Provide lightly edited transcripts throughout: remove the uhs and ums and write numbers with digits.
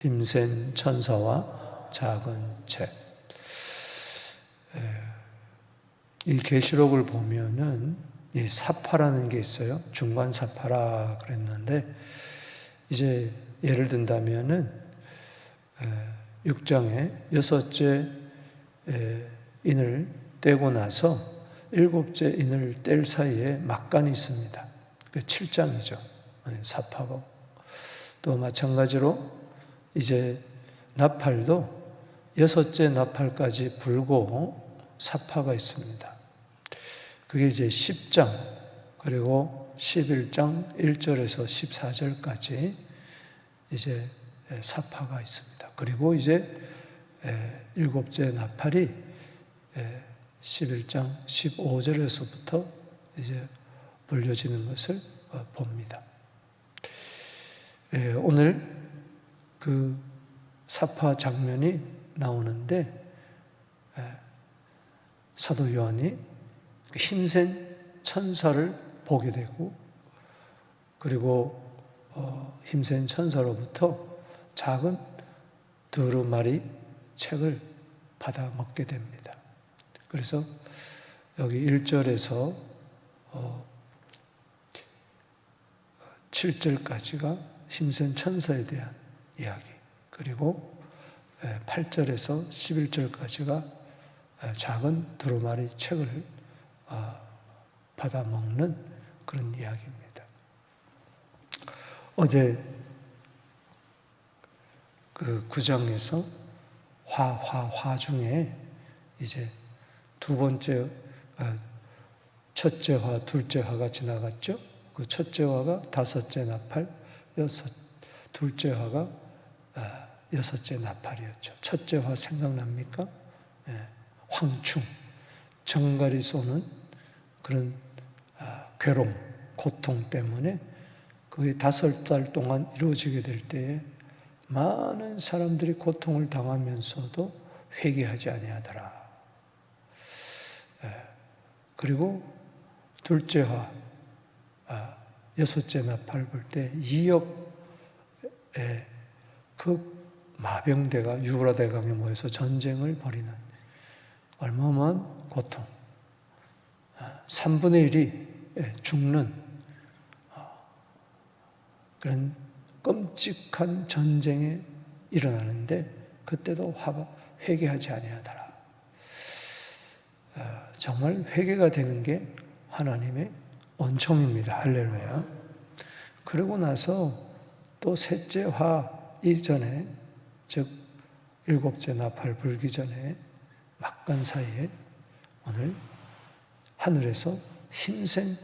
힘센 천사와 작은 책. 이 계시록을 보면은 이 사파라는 게 있어요. 중간 사파라 그랬는데, 이제 예를 든다면은 6장에 여섯째 인을 떼고 나서 일곱째 인을 뗄 사이에 막간이 있습니다. 그 7장이죠. 사파고. 또 마찬가지로 이제 나팔도 여섯째 나팔까지 불고 사파가 있습니다. 그게 이제 10장 그리고 11장 1절에서 14절까지 이제 사파가 있습니다. 그리고 이제 일곱째 나팔이 11장 15절에서부터 이제 불려지는 것을 봅니다. 오늘 그 사파 장면이 나오는데 사도 요한이 힘센 천사를 보게 되고, 그리고 힘센 천사로부터 작은 두루마리 책을 받아 먹게 됩니다. 그래서 여기 1절에서 7절까지가 힘센 천사에 대한 이야기, 그리고 8절에서 11절까지가 작은 두루마리 책을 받아 먹는 그런 이야기입니다. 어제 그 9장에서 화 중에 이제 두 번째, 첫째 화, 둘째 화가 지나갔죠. 그 첫째 화가 다섯째 나팔, 둘째 화가 여섯째 나팔이었죠. 첫째 화 생각납니까? 황충, 정갈이 쏘는 그런 괴로움, 고통 때문에 그게 5달 동안 이루어지게 될 때에 많은 사람들이 고통을 당하면서도 회개하지 아니하더라. 그리고 둘째 화, 여섯째 나팔 볼 때 2억의 그 마병대가 유브라데강에 모여서 전쟁을 벌이는 얼마만 고통, 3분의 1이 죽는 그런 끔찍한 전쟁이 일어나는데, 그때도 화가 회개하지 아니하더라. 정말 회개가 되는 게 하나님의 은총입니다. 할렐루야. 그러고 나서 또 셋째 화 이전에, 즉 일곱째 나팔 불기 전에 막간 사이에 오늘 하늘에서 힘센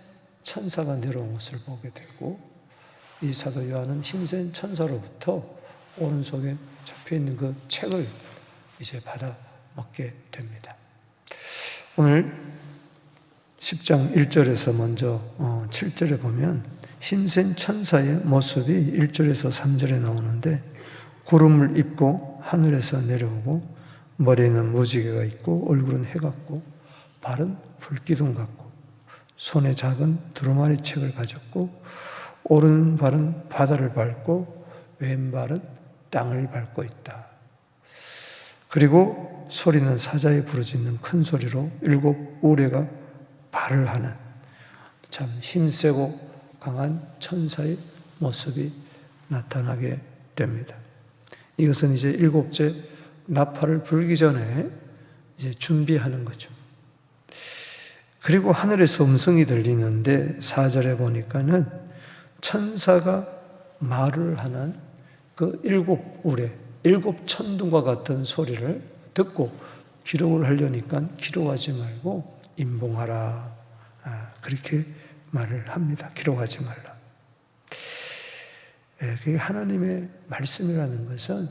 천사가 내려온 것을 보게 되고, 이 사도 요한은 힘센 천사로부터 오른손에 잡혀있는 그 책을 이제 받아 먹게 됩니다. 오늘 10장 1절에서 먼저 7절에 보면 힘센 천사의 모습이 1절에서 3절에 나오는데, 구름을 입고 하늘에서 내려오고 머리에는 무지개가 있고 얼굴은 해 같고 발은 불기둥 같고 손에 작은 두루마리 책을 가졌고 오른발은 바다를 밟고 왼발은 땅을 밟고 있다. 그리고 소리는 사자에 부르짖는 큰 소리로 7 우레가 발을 하는 참 힘세고 강한 천사의 모습이 나타나게 됩니다. 이것은 이제 7째 나팔을 불기 전에 이제 준비하는 거죠. 그리고 하늘에서 음성이 들리는데 4절에 보니까는 천사가 말을 하는 그 7 우레, 7 천둥과 같은 소리를 듣고 기록을 하려니까 기록하지 말고 임봉하라. 그렇게 말을 합니다. 기록하지 말라. 그게 하나님의 말씀이라는 것은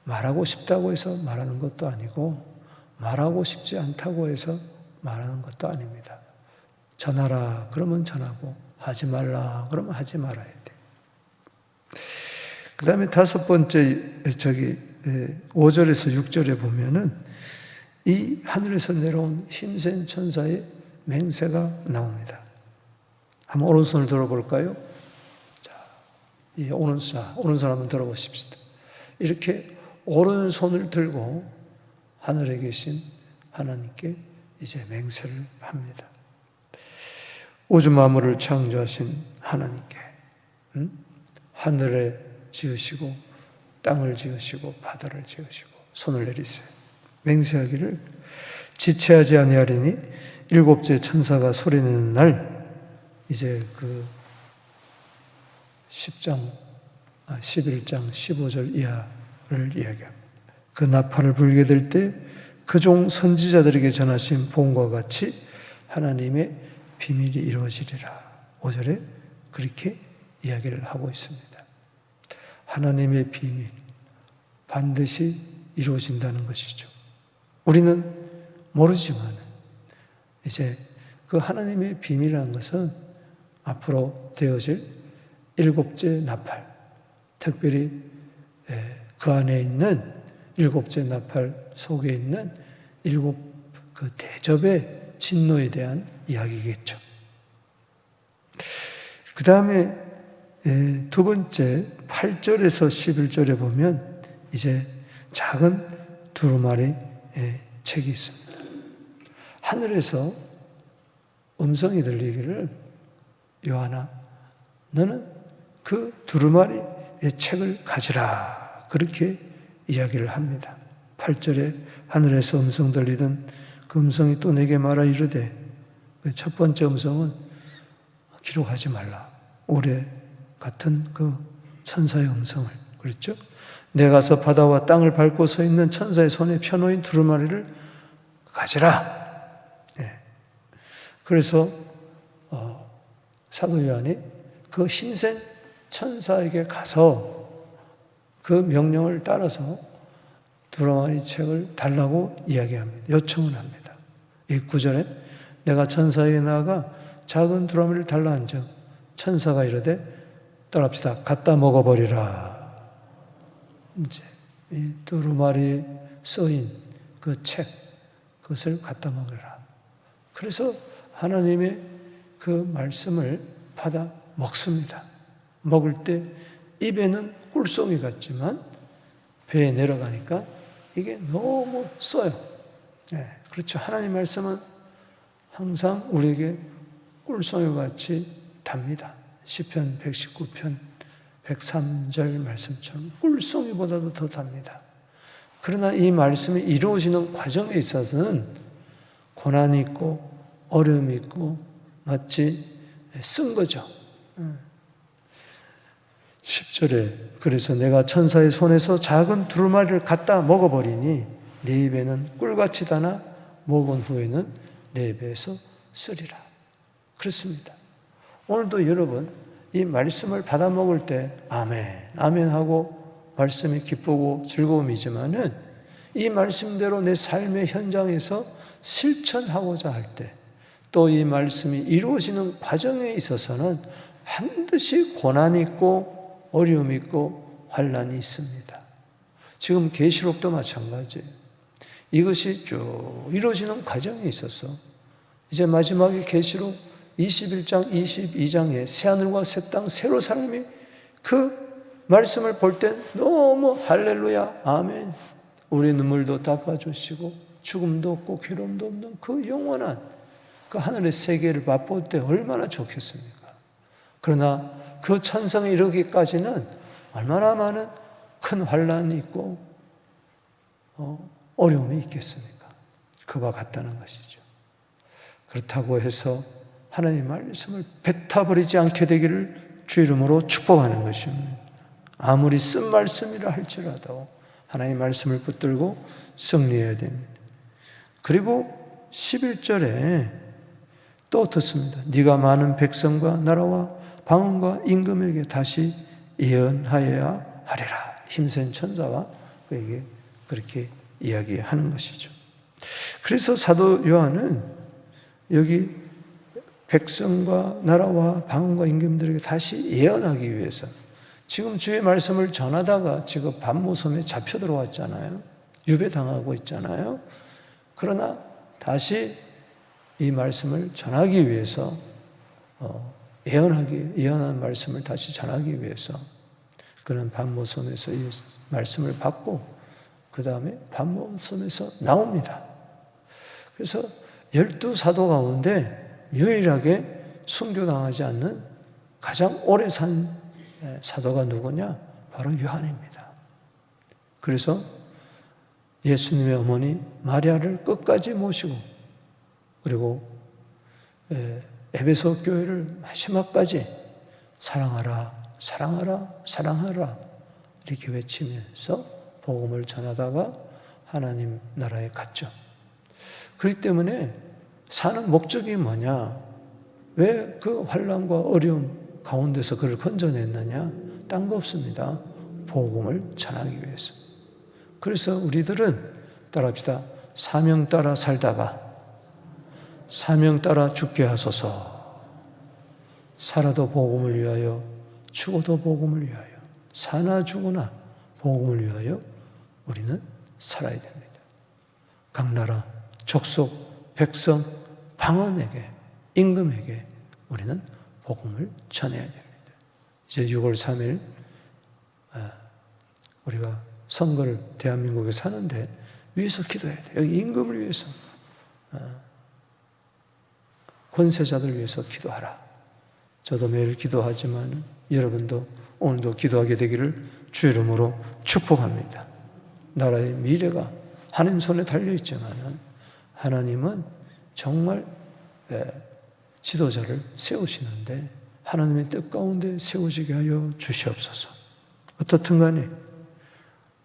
말하고 싶다고 해서 말하는 것도 아니고 말하고 싶지 않다고 해서 말하는 것도 아닙니다. 전하라 그러면 전하고 하지 말라 그러면 하지 말아야 돼. 그 다음에 5번째 5절에서 6절에 보면은 이 하늘에서 내려온 힘센 천사의 맹세가 나옵니다. 한번 오른손을 들어볼까요? 자, 이 오른손 한번 들어보십시다. 이렇게 오른손을 들고 하늘에 계신 하나님께 이제 맹세를 합니다. 우주 만물을 창조하신 하나님께, 하늘에 지으시고 땅을 지으시고 바다를 지으시고 손을 내리세요. 맹세하기를 지체하지 아니하리니 일곱째 천사가 소리내는 날, 이제 그 11장 15절 이하를 이야기합니다. 그 나팔을 불게 될 때 그 종 선지자들에게 전하신 본과 같이 하나님의 비밀이 이루어지리라. 5절에 그렇게 이야기를 하고 있습니다. 하나님의 비밀, 반드시 이루어진다는 것이죠. 우리는 모르지만 이제 그 하나님의 비밀이라는 것은 앞으로 되어질 일곱째 나팔, 특별히 그 안에 있는 일곱째 나팔 속에 있는 일곱 그 대접의 진노에 대한 이야기겠죠. 그 다음에 두 번째 8절에서 11절에 보면 이제 작은 두루마리 책이 있습니다. 하늘에서 음성이 들리기를 요한아, 너는 그 두루마리의 책을 가지라. 그렇게 이야기를 합니다. 8절에 하늘에서 음성 들리던 그 음성이 또 내게 말하 이르되, 첫 번째 음성은 기록하지 말라. 올해 같은 그 천사의 음성을, 그랬죠? 내가 가서 바다와 땅을 밟고 서 있는 천사의 손에 펴놓인 두루마리를 가지라. 그래서 사도 요한이 그 힘센 천사에게 가서 그 명령을 따라서 두루마리 책을 달라고 이야기합니다. 요청을 합니다. 이 9절에 내가 천사에게 나아가 작은 두루마리를 달라 한즉 천사가 이르되 떠납시다. 갖다 먹어버리라. 이제 이 두루마리 써인 그 책, 그것을 갖다 먹으라. 그래서 하나님의 그 말씀을 받아 먹습니다. 먹을 때 입에는 꿀송이 같지만 배에 내려가니까 이게 너무 써요. 그렇죠. 하나님 말씀은 항상 우리에게 꿀송이 같이 답니다. 시편 119편 103절 말씀처럼 꿀송이보다도 더 답니다. 그러나 이 말씀이 이루어지는 과정에 있어서는 고난이 있고 어려움이 있고 마치 쓴 거죠. 10절에 그래서 내가 천사의 손에서 작은 두루마리를 갖다 먹어버리니 내 입에는 꿀같이 다나 먹은 후에는 내 입에서 쓰리라. 그렇습니다. 오늘도 여러분 이 말씀을 받아 먹을 때 아멘, 아멘 하고 말씀이 기쁘고 즐거움이지만은 이 말씀대로 내 삶의 현장에서 실천하고자 할 때 또 이 말씀이 이루어지는 과정에 있어서는 반드시 고난이 있고 어려움이 있고 환난이 있습니다. 지금 계시록도 마찬가지예요. 이것이 쭉 이루어지는 과정에 있어서 이제 마지막에 계시록 21장, 22장에 새하늘과 새 땅, 새로 사람이 그 말씀을 볼 때 너무 할렐루야, 아멘. 우리 눈물도 닦아주시고 죽음도 없고 괴로움도 없는 그 영원한 그 하늘의 세계를 맛볼 때 얼마나 좋겠습니까? 그러나 그 천성에 이르기까지는 얼마나 많은 큰 환난이 있고 어려움이 있겠습니까? 그와 같다는 것이죠. 그렇다고 해서 하나님의 말씀을 뱉어버리지 않게 되기를 주 이름으로 축복하는 것입니다. 아무리 쓴 말씀이라 할지라도 하나님의 말씀을 붙들고 승리해야 됩니다. 그리고 11절에 또 듣습니다. 네가 많은 백성과 나라와 방언과 임금에게 다시 예언하여야 하리라. 힘센 천사와 그에게 그렇게 이야기하는 것이죠. 그래서 사도 요한은 여기 백성과 나라와 방언과 임금들에게 다시 예언하기 위해서 지금 주의 말씀을 전하다가 지금 반모섬에 잡혀 들어왔잖아요. 유배당하고 있잖아요. 그러나 다시 이 말씀을 전하기 위해서 예언한 말씀을 다시 전하기 위해서 그는 반모섬에서 이 말씀을 받고 그 다음에 반모섬에서 나옵니다. 그래서 12사도 가운데 유일하게 순교당하지 않는 가장 오래 산 사도가 누구냐? 바로 요한입니다. 그래서 예수님의 어머니 마리아를 끝까지 모시고 그리고 에베소 교회를 마지막까지 사랑하라, 사랑하라, 사랑하라 이렇게 외치면서 복음을 전하다가 하나님 나라에 갔죠. 그렇기 때문에 사는 목적이 뭐냐? 왜 그 환난과 어려움 가운데서 그를 건져냈느냐? 딴 거 없습니다. 복음을 전하기 위해서. 그래서 우리들은 따라합시다. 사명 따라 살다가 사명 따라 죽게 하소서. 살아도 복음을 위하여 죽어도 복음을 위하여 사나 죽으나 복음을 위하여 우리는 살아야 됩니다. 각 나라, 족속, 백성, 방언에게, 임금에게 우리는 복음을 전해야 됩니다. 이제 6월 3일 우리가 선거를 대한민국에 사는데 위해서 기도해야 돼요. 여기 임금을 위해서, 권세자들 위해서 기도하라. 저도 매일 기도하지만 여러분도 오늘도 기도하게 되기를 주 이름으로 축복합니다. 나라의 미래가 하나님 손에 달려있지만 하나님은 정말 지도자를 세우시는데 하나님의 뜻 가운데 세우시게 하여 주시옵소서. 어떻든 간에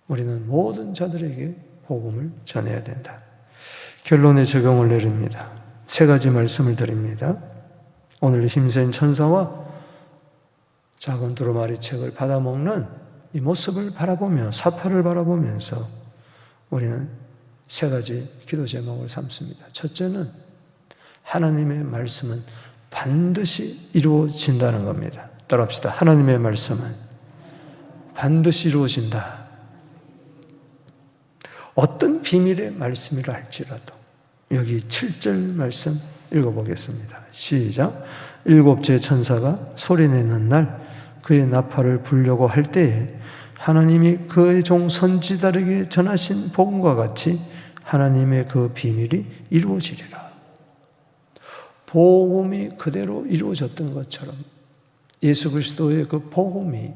우리는 모든 자들에게 복음을 전해야 된다. 결론의 적용을 내립니다. 3가지 말씀을 드립니다. 오늘 힘센 천사와 작은 두루마리 책을 받아먹는 이 모습을 바라보며 사파를 바라보면서 우리는 3가지 기도 제목을 삼습니다. 첫째는 하나님의 말씀은 반드시 이루어진다는 겁니다. 따라합시다. 하나님의 말씀은 반드시 이루어진다. 어떤 비밀의 말씀이라 할지라도 여기 7절 말씀 읽어보겠습니다. 시작. 7째 천사가 소리내는 날 그의 나팔을 불려고 할 때에 하나님이 그의 종 선지자에게 전하신 복음과 같이 하나님의 그 비밀이 이루어지리라. 복음이 그대로 이루어졌던 것처럼 예수 그리스도의 그 복음이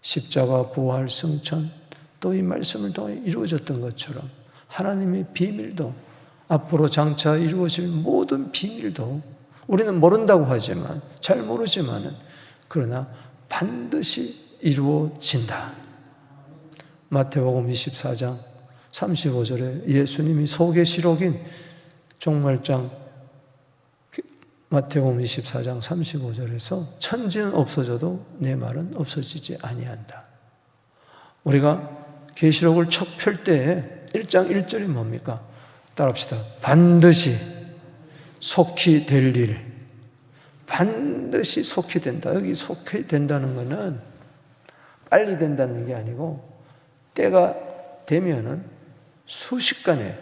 십자가, 부활, 승천 또 이 말씀을 통해 이루어졌던 것처럼 하나님의 비밀도 앞으로 장차 이루어질 모든 비밀도 우리는 모른다고 하지만 잘 모르지만은 그러나 반드시 이루어진다. 마태복음 24장 35절에 예수님이 소개시록인 종말장 마태복음 24장 35절에서 천지는 없어져도 내 말은 없어지지 아니한다. 우리가 계시록을 척 펼 때에 1장 1절이 뭡니까? 따라합시다. 반드시 속히 될 일. 반드시 속히 된다. 여기 속히 된다는 것은 빨리 된다는 게 아니고 때가 되면은 순식간에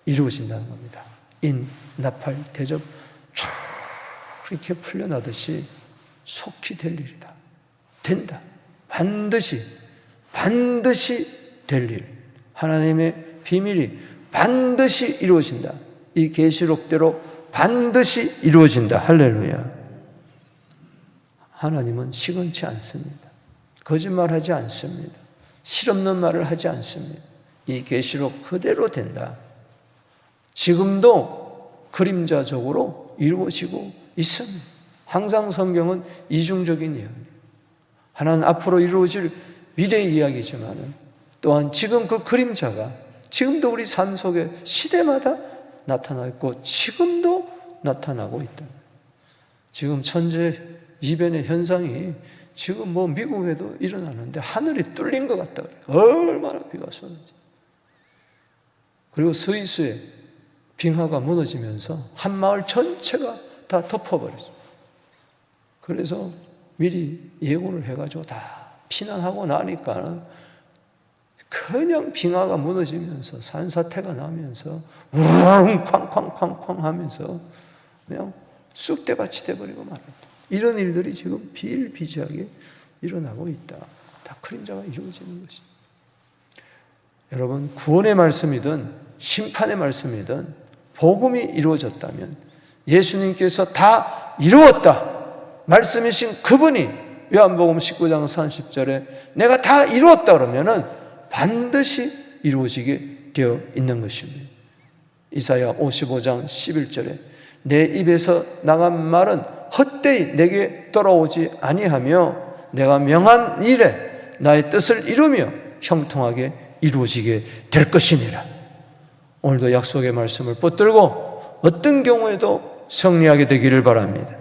이루어진다는 겁니다. 인, 나팔, 대접 쫙 이렇게 풀려나듯이 속히 될 일이다. 된다. 반드시 될 일. 하나님의 비밀이 반드시 이루어진다. 이 계시록대로 반드시 이루어진다. 할렐루야. 하나님은 시건치 않습니다. 거짓말하지 않습니다. 실없는 말을 하지 않습니다. 이 계시록 그대로 된다. 지금도 그림자적으로 이루어지고 있습니다. 항상 성경은 이중적인 이야기. 하나는 앞으로 이루어질 미래의 이야기지만 또한 지금 그 그림자가 지금도 우리 삶 속에 시대마다 나타나 있고 지금도 나타나고 있다. 지금 천재 이변의 현상이 지금 뭐 미국에도 일어나는데 하늘이 뚫린 것 같다 그래요. 얼마나 비가 쏟아지. 그리고 스위스에 빙하가 무너지면서 한 마을 전체가 다 덮어버렸습니다. 그래서 미리 예고를 해가지고 다 피난하고 나니까 그냥 빙하가 무너지면서 산사태가 나면서 우웅 쾅쾅쾅쾅 하면서 그냥 쑥대밭이 돼버리고 말았다. 이런 일들이 지금 비일비재하게 일어나고 있다. 다 그림자가 이루어지는 것이. 여러분, 구원의 말씀이든 심판의 말씀이든 복음이 이루어졌다면 예수님께서 다 이루었다 말씀이신 그분이 요한복음 19장 30절에 내가 다 이루었다 그러면은 반드시 이루어지게 되어 있는 것입니다. 이사야 55장 11절에 내 입에서 나간 말은 헛되이 내게 돌아오지 아니하며 내가 명한 일에 나의 뜻을 이루며 형통하게 이루어지게 될 것이니라. 오늘도 약속의 말씀을 붙들고 어떤 경우에도 승리하게 되기를 바랍니다.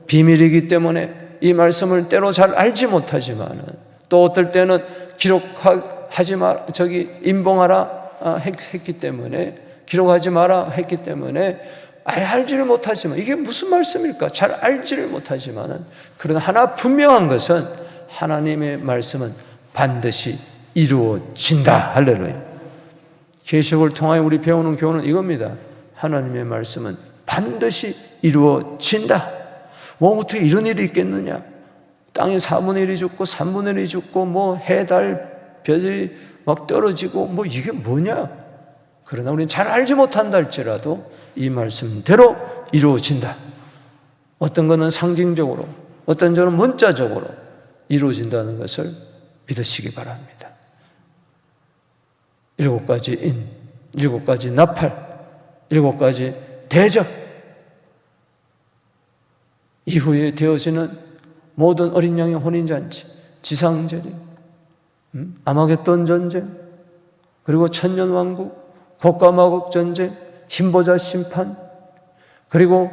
비밀이기 때문에 이 말씀을 때로 잘 알지 못하지만 또 어떨 때는 기록하지 마, 인봉하라 했기 때문에 기록하지 마라 했기 때문에 알지를 못하지만 이게 무슨 말씀일까? 잘 알지를 못하지만 그러나 하나 분명한 것은 하나님의 말씀은 반드시 이루어진다. 할렐루야. 계시록을 통하여 우리 배우는 교훈은 이겁니다. 하나님의 말씀은 반드시 이루어진다. 뭐 어떻게 이런 일이 있겠느냐? 땅에 4분의 1이 죽고 3분의 1이 죽고 뭐 해, 달, 별이 막 떨어지고 뭐 이게 뭐냐? 그러나 우리는 잘 알지 못한다 할지라도 이 말씀대로 이루어진다. 어떤 것은 상징적으로, 어떤 것은 문자적으로 이루어진다는 것을 믿으시기 바랍니다. 7가지 인, 7가지 나팔, 7가지 대접, 이후에 되어지는 모든 어린 양의 혼인잔치, 지상제리, 아마겟돈 전쟁, 그리고 천년왕국, 곡과마곡 전쟁, 흰보자 심판, 그리고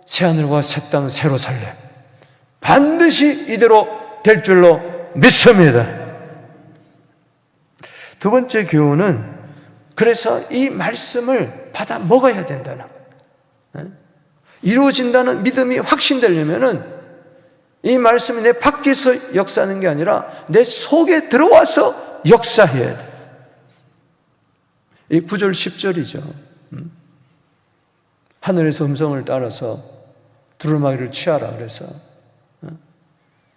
새하늘과 새 땅 새로 살렘, 반드시 이대로 될 줄로 믿습니다. 두 번째 교훈은 그래서 이 말씀을 받아 먹어야 된다는 거예요. 이루어진다는 믿음이 확신되려면은 이 말씀이 내 밖에서 역사하는 게 아니라 내 속에 들어와서 역사해야 돼. 이 9절 10절이죠. 하늘에서 음성을 따라서 두루마기를 취하라 그래서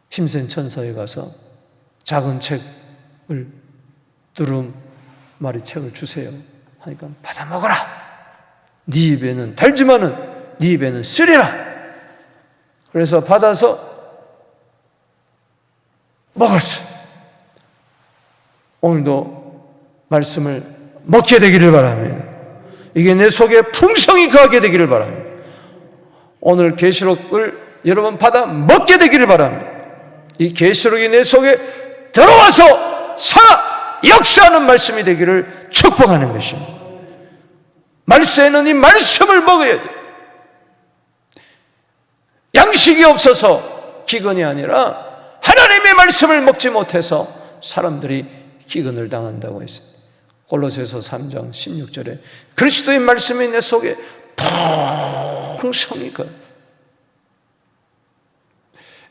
힘센 천사에 가서 작은 책을 두루마리 책을 주세요 하니까 받아 먹어라. 네 입에는 달지만은 네 입에는 쓰리라. 그래서 받아서 먹었어. 오늘도 말씀을 먹게 되기를 바랍니다. 이게 내 속에 풍성히 거하게 되기를 바랍니다. 오늘 계시록을 여러분 받아 먹게 되기를 바랍니다. 이 계시록이 내 속에 들어와서 살아 역사하는 말씀이 되기를 축복하는 것입니다. 말세에는 이 말씀을 먹어야 돼. 양식이 없어서 기근이 아니라 하나님의 말씀을 먹지 못해서 사람들이 기근을 당한다고 했습니다. 골로새서 3장 16절에 그리스도의 말씀이 내 속에 풍성히 거해요.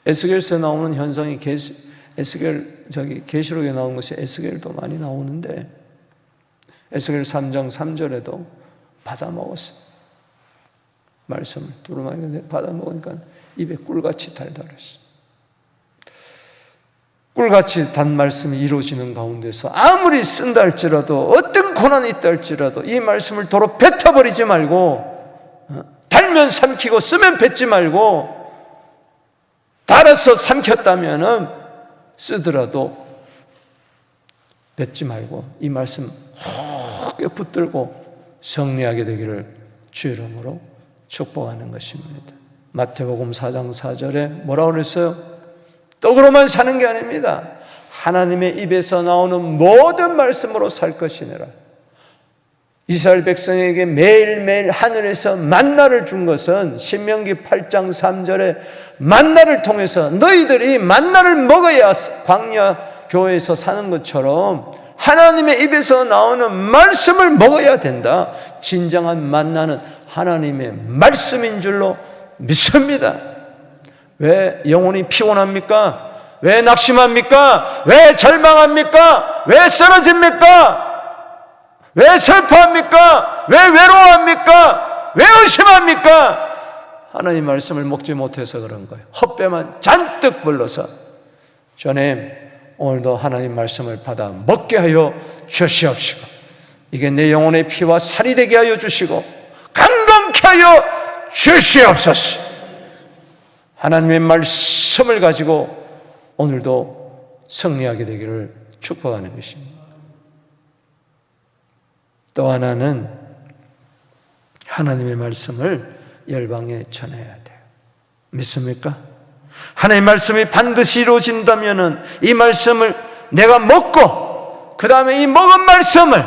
에스겔서에 나오는 현상이 계시록에 나온 것이 에스겔도 많이 나오는데 에스겔 3장 3절에도 받아 먹었어요. 말씀을 두루마기 받아 먹으니까 입에 꿀같이 달달했어요. 꿀같이 단 말씀이 이루어지는 가운데서 아무리 쓴다 할지라도 어떤 고난이 있다 할지라도 이 말씀을 도로 뱉어버리지 말고 달면 삼키고 쓰면 뱉지 말고 달아서 삼켰다면은 쓰더라도 뱉지 말고 이 말씀 헛게 붙들고 승리하게 되기를 주의 이름으로 축복하는 것입니다. 마태복음 4장 4절에 뭐라고 그랬어요? 떡으로만 사는 게 아닙니다. 하나님의 입에서 나오는 모든 말씀으로 살 것이니라. 이스라엘 백성에게 매일매일 하늘에서 만나를 준 것은 신명기 8장 3절에 만나를 통해서 너희들이 만나를 먹어야 광야 교회에서 사는 것처럼 하나님의 입에서 나오는 말씀을 먹어야 된다. 진정한 만나는 하나님의 말씀인 줄로 믿습니다. 왜 영혼이 피곤합니까? 왜 낙심합니까? 왜 절망합니까? 왜 쓰러집니까? 왜 슬퍼합니까? 왜 외로워합니까? 왜 의심합니까? 하나님 말씀을 먹지 못해서 그런 거예요. 헛배만 잔뜩 불러서. 전에 오늘도 하나님 말씀을 받아 먹게 하여 주시옵시고, 이게 내 영혼의 피와 살이 되게 하여 주시고 강건케 하여 주시옵소서. 하나님의 말씀을 가지고 오늘도 승리하게 되기를 축복하는 것입니다. 또 하나는 하나님의 말씀을 열방에 전해야 돼요. 믿습니까? 하나님의 말씀이 반드시 이루어진다면 이 말씀을 내가 먹고 그 다음에 이 먹은 말씀을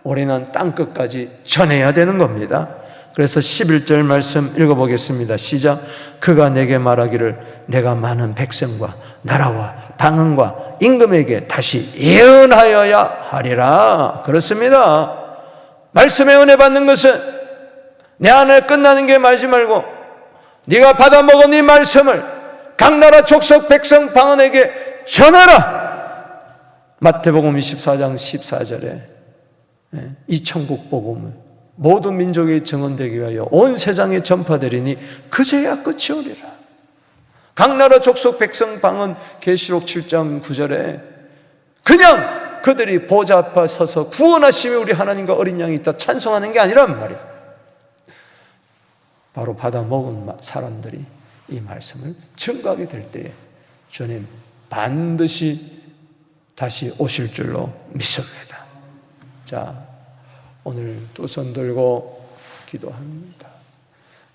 우리는 땅끝까지 전해야 되는 겁니다. 그래서 11절 말씀 읽어보겠습니다. 시작. 그가 내게 말하기를 내가 많은 백성과 나라와 방언과 임금에게 다시 예언하여야 하리라. 그렇습니다. 말씀의 은혜 받는 것은 내 안에 끝나는 게 말지 말고 네가 받아 먹은 이 말씀을 각 나라 족속 백성 방언에게 전하라. 마태복음 24장 14절에 이 천국 복음을 모든 민족에 증언되기 위하여 온 세상에 전파되리니 그제야 끝이 오리라. 각 나라 족속 백성 방언 계시록 7장 9절에 그냥 그들이 보좌 앞에 서서 구원하심이 우리 하나님과 어린 양이 있다 찬송하는 게 아니란 말이에요. 바로 받아 먹은 사람들이 이 말씀을 증거하게 될 때에 주님 반드시 다시 오실 줄로 믿습니다. 자, 오늘 두 손 들고 기도합니다.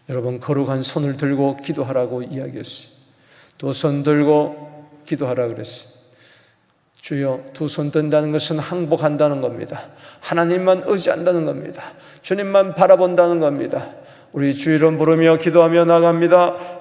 여러분 거룩한 손을 들고 기도하라고 이야기했어요. 두 손 들고 기도하라 그랬어요. 주여, 두 손 든다는 것은 항복한다는 겁니다. 하나님만 의지한다는 겁니다. 주님만 바라본다는 겁니다. 우리 주 이름 부르며 기도하며 나갑니다.